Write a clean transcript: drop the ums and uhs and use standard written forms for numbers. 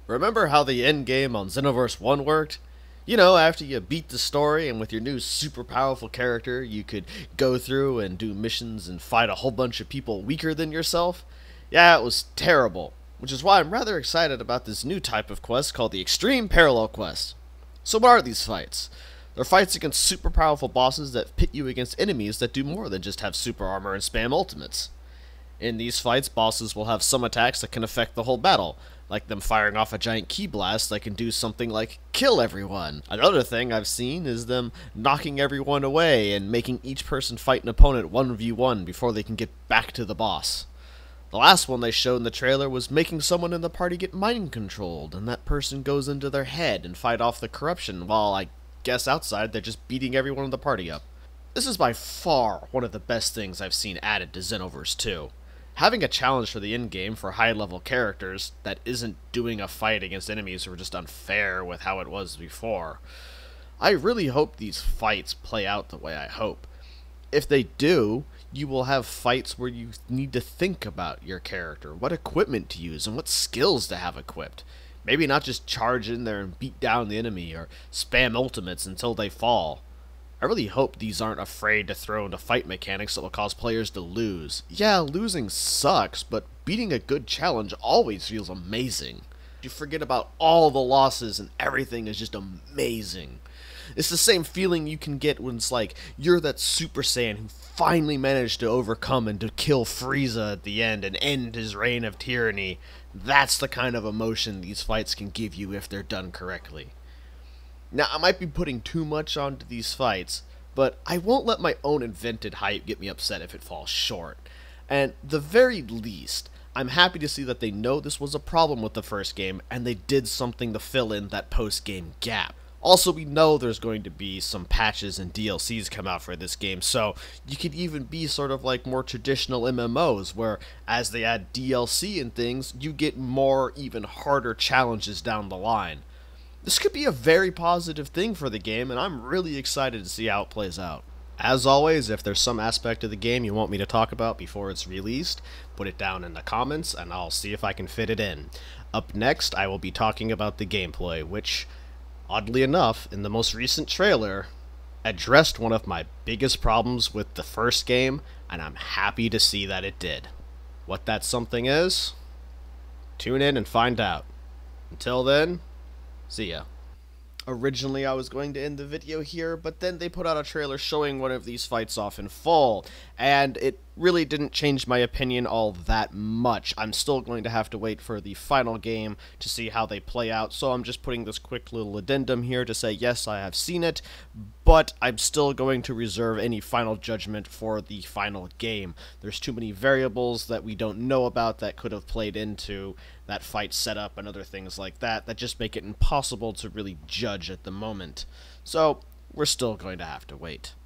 Remember how the endgame on Xenoverse 1 worked? You know, after you beat the story and with your new super powerful character, you could go through and do missions and fight a whole bunch of people weaker than yourself? Yeah, it was terrible, which is why I'm rather excited about this new type of quest called the Extreme Parallel Quest. So what are these fights? They're fights against super powerful bosses that pit you against enemies that do more than just have super armor and spam ultimates. In these fights, bosses will have some attacks that can affect the whole battle, like them firing off a giant ki blast that can do something like kill everyone. Another thing I've seen is them knocking everyone away and making each person fight an opponent 1v1 before they can get back to the boss. The last one they showed in the trailer was making someone in the party get mind controlled, and that person goes into their head and fight off the corruption, while I guess outside they're just beating everyone in the party up. This is by far one of the best things I've seen added to Xenoverse 2. Having a challenge for the endgame for high-level characters that isn't doing a fight against enemies who are just unfair with how it was before. I really hope these fights play out the way I hope. If they do, you will have fights where you need to think about your character, what equipment to use, and what skills to have equipped. Maybe not just charge in there and beat down the enemy or spam ultimates until they fall. I really hope these aren't afraid to throw into fight mechanics that will cause players to lose. Yeah, losing sucks, but beating a good challenge always feels amazing. You forget about all the losses and everything is just amazing. It's the same feeling you can get when it's like you're that Super Saiyan who finally managed to overcome and to kill Frieza at the end and end his reign of tyranny. That's the kind of emotion these fights can give you if they're done correctly. Now, I might be putting too much onto these fights, but I won't let my own invented hype get me upset if it falls short. And the very least, I'm happy to see that they know this was a problem with the first game, and they did something to fill in that post-game gap. Also, we know there's going to be some patches and DLCs come out for this game, so you could even be sort of like more traditional MMOs, where as they add DLC and things, you get more, even harder challenges down the line. This could be a very positive thing for the game, and I'm really excited to see how it plays out. As always, if there's some aspect of the game you want me to talk about before it's released, put it down in the comments, and I'll see if I can fit it in. Up next, I will be talking about the gameplay, which, oddly enough, in the most recent trailer, addressed one of my biggest problems with the first game, and I'm happy to see that it did. What that something is? Tune in and find out. Until then, see ya. Originally, I was going to end the video here, but then they put out a trailer showing one of these fights off in full, and it really didn't change my opinion all that much. I'm still going to have to wait for the final game to see how they play out, so I'm just putting this quick little addendum here to say, yes, I have seen it, but I'm still going to reserve any final judgment for the final game. There's too many variables that we don't know about that could have played into that fight setup and other things like that that just make it impossible to really judge at the moment. So, we're still going to have to wait.